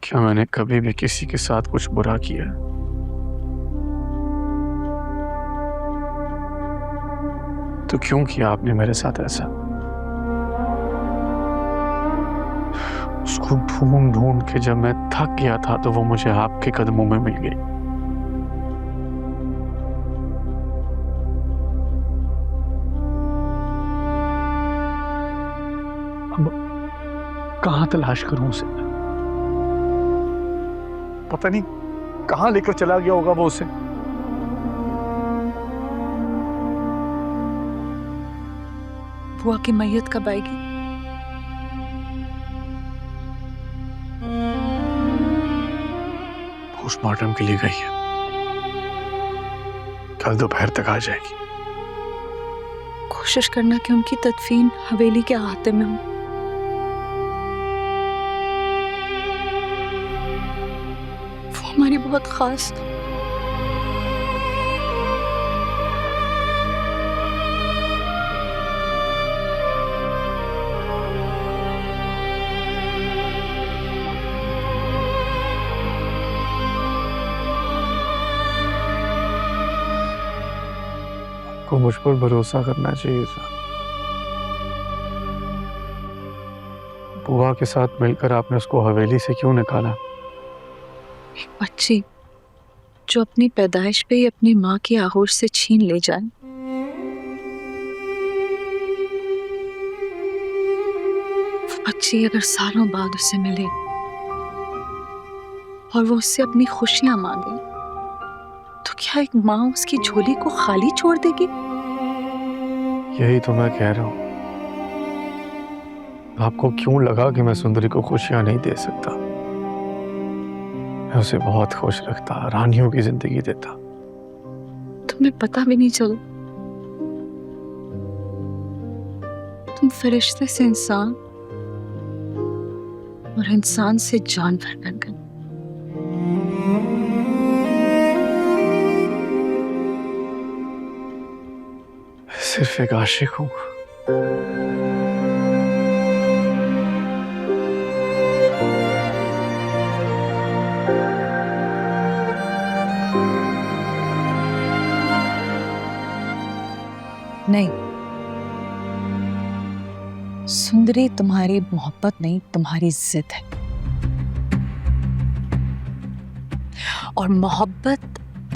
क्या मैंने कभी भी किसी के साथ कुछ बुरा किया? तो क्यों किया आपने मेरे साथ ऐसा? उसको ढूंढ ढूंढ के जब मैं थक गया था तो वो मुझे आपके कदमों में मिल गई। अब कहां तलाश करूं उसे? पता नहीं कहां लेकर चला गया होगा वो उसे। बुआ की मैयत कब आएगी? पोस्टमार्टम के लिए गई है, कल दोपहर तक आ जाएगी। कोशिश करना कि उनकी तदफीन हवेली के अहाते में हो। वो हमारी बहुत खास थी। को मुझ पर भरोसा करना चाहिए था। बुआ के साथ मिलकर आपने उसको हवेली से क्यों निकाला? एक बच्ची जो अपनी पैदाइश पे ही अपनी माँ की आगोश से छीन ले जाए, वो बच्ची अगर सालों बाद उसे मिले और वो उससे अपनी खुशियां मांगे, तो क्या एक माँ उसकी झोली को खाली छोड़ देगी? यही तो मैं कह रहा हूं। आपको क्यों लगा कि मैं सुंदरी को खुशियां नहीं दे सकता? मैं उसे बहुत खुश रखता, रानियों की जिंदगी देता। तुम्हें पता भी नहीं चला। तुम फरिश्ते से इंसान और इंसान से जानवर बन गए। सिर्फ एक आशिक हूं। नहीं, सुंदरी तुम्हारी मोहब्बत नहीं, तुम्हारी जिद है। और मोहब्बत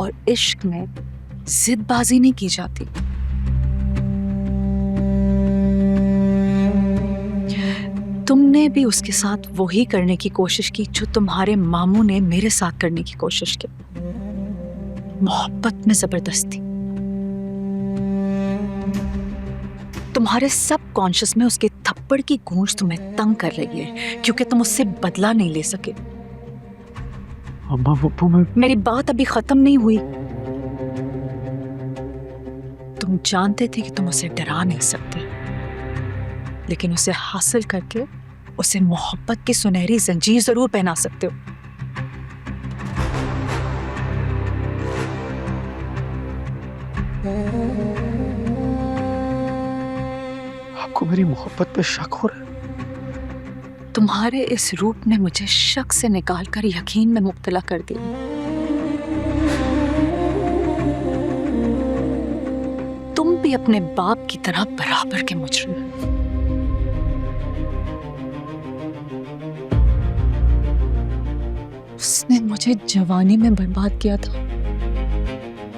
और इश्क में जिदबाजी नहीं की जाती। तुमने भी उसके साथ वही करने की कोशिश की जो तुम्हारे मामू ने मेरे साथ करने की कोशिश की, मोहब्बत में जबरदस्ती। तुम्हारे सब कॉन्शियस में उसके थप्पड़ की गूंज तुम्हें तंग कर रही है क्योंकि तुम उससे बदला नहीं ले सके। अम्मा वो मैं... मेरी बात अभी खत्म नहीं हुई। तुम जानते थे कि तुम उसे डरा नहीं सकते, लेकिन उसे हासिल करके उसे मोहब्बत की सुनहरी जंजीर जरूर पहना सकते हो। आपको मेरी मोहब्बत पे शक हो रहा है? तुम्हारे इस रूप ने मुझे शक से निकालकर यकीन में मुब्तला कर दिया। तुम भी अपने बाप की तरह बराबर के मुजरिम हो। उसने मुझे जवानी में बर्बाद किया था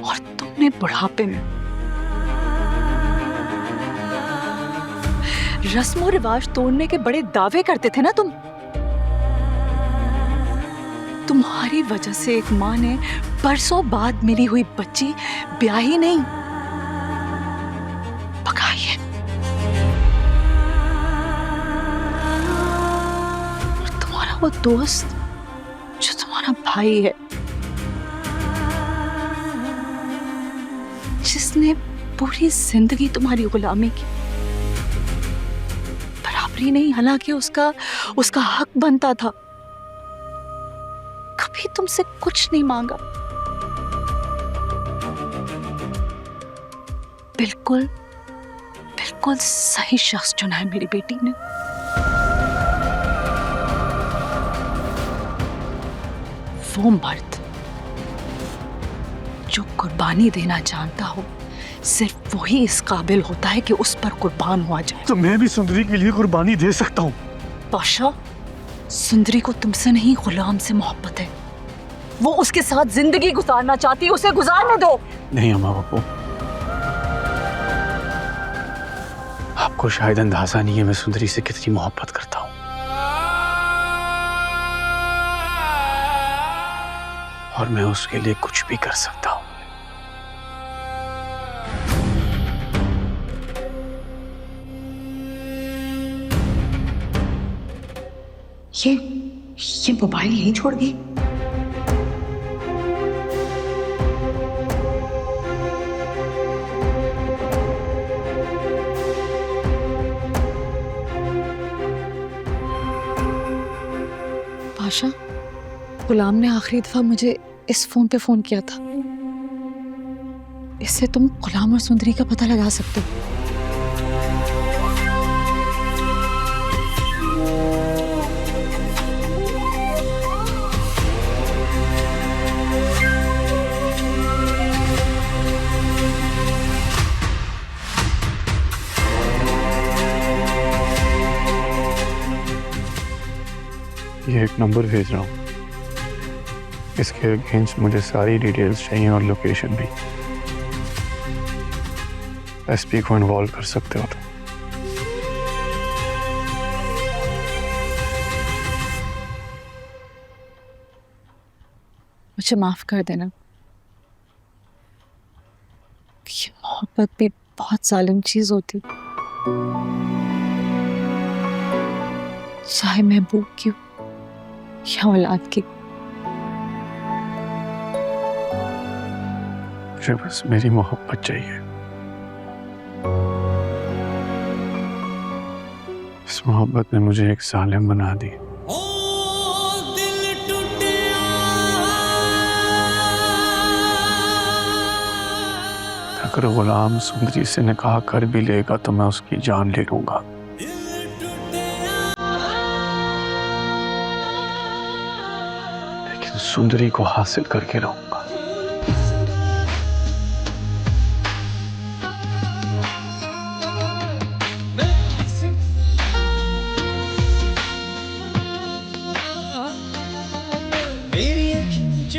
और तुमने बुढ़ापे में। रस्मों रिवाज तोड़ने के बड़े दावे करते थे ना तुम। तुम्हारी वजह से एक माँ ने बरसों बाद मिली हुई बच्ची ब्याही नहीं, पकाई है। और तुम्हारा वो दोस्त जो तुम्हारा भाई है, जिसने पूरी जिंदगी तुम्हारी गुलामी की, बराबरी नहीं, हालांकि उसका हक बनता था। कभी तुमसे कुछ नहीं मांगा। बिल्कुल बिल्कुल सही शख्स चुना है मेरी बेटी ने। वो मर्द जो कुर्बानी देना जानता हो, सिर्फ वही इस काबिल होता है कि उस पर कुर्बान हुआ जाए। तो मैं भी सुंदरी के लिए कुर्बानी दे सकता हूँ। पाशा, सुंदरी को तुमसे नहीं गुलाम से मोहब्बत है। वो उसके साथ जिंदगी गुजारना चाहती है, उसे गुजारने दो। नहीं अम्मा बापू, आपको शायद अंदाजा नहीं है मैं सुंदरी से कितनी मोहब्बत करता हूँ, और मैं उसके लिए कुछ भी कर सकता हूँ। ये मोबाइल यहीं छोड़ गई। पाशा, गुलाम ने आखिरी दफा मुझे इस फोन पे फोन किया था। इससे तुम गुलाम और सुंदरी का पता लगा सकते हो। ये एक नंबर भेज रहा हूँ, इसके अगेंस्ट मुझे सारी डिटेल्स चाहिए और लोकेशन भी। एसपी को इन्वॉल्व कर सकते हो तो। मुझे माफ कर देना। ये मोहब्बत भी बहुत जालिम चीज होती, चाहे महबूब की हो या औलाद की। मुझे बस मेरी मोहब्बत चाहिए। इस मोहब्बत ने मुझे एक जालिम बना दी। अगर गुलाम सुंदरी से निकाह कर भी लेगा तो मैं उसकी जान ले लूंगा, लेकिन सुंदरी को हासिल करके रहूंगा।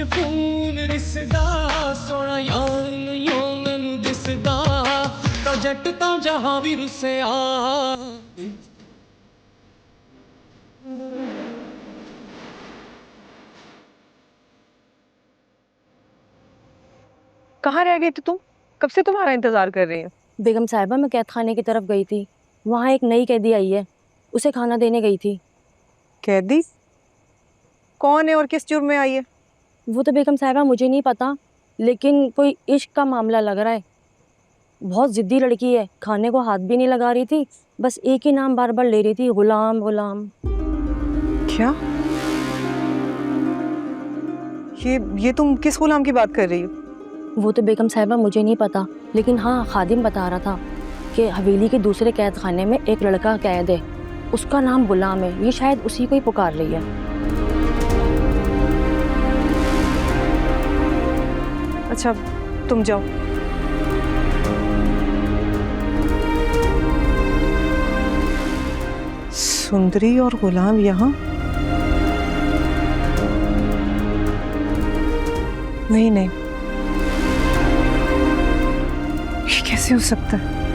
खून रिसदा सोना यार यो मैनू दिसदा तो जट तो जहां भी रुसे आ। कहाँ रह गई थी तुम? कब से तुम्हारा इंतजार कर रही हूँ। बेगम साहिबा, मैं कैद खाने की तरफ गई थी। वहाँ एक नई कैदी आई है, उसे खाना देने गई थी। कैदी? कौन है और किस जुर्म में आई है? वो तो बेगम साहिबा मुझे नहीं पता, लेकिन कोई इश्क का मामला लग रहा है। बहुत जिद्दी लड़की है, खाने को हाथ भी नहीं लगा रही थी, बस एक ही नाम बार बार ले रही थी, गुलाम गुलाम। क्या? ये तुम किस गुलाम की बात कर रही हो? वो तो बेगम साहिबा मुझे नहीं पता, लेकिन हाँ, खादिम बता रहा था कि हवेली के दूसरे कैद खाने में एक लड़का कैद है, उसका नाम गुलाम है। ये शायद उसी को ही पुकार रही है। अच्छा, तुम जाओ। सुंदरी और गुलाम यहाँ? नहीं, ये कैसे हो सकता है?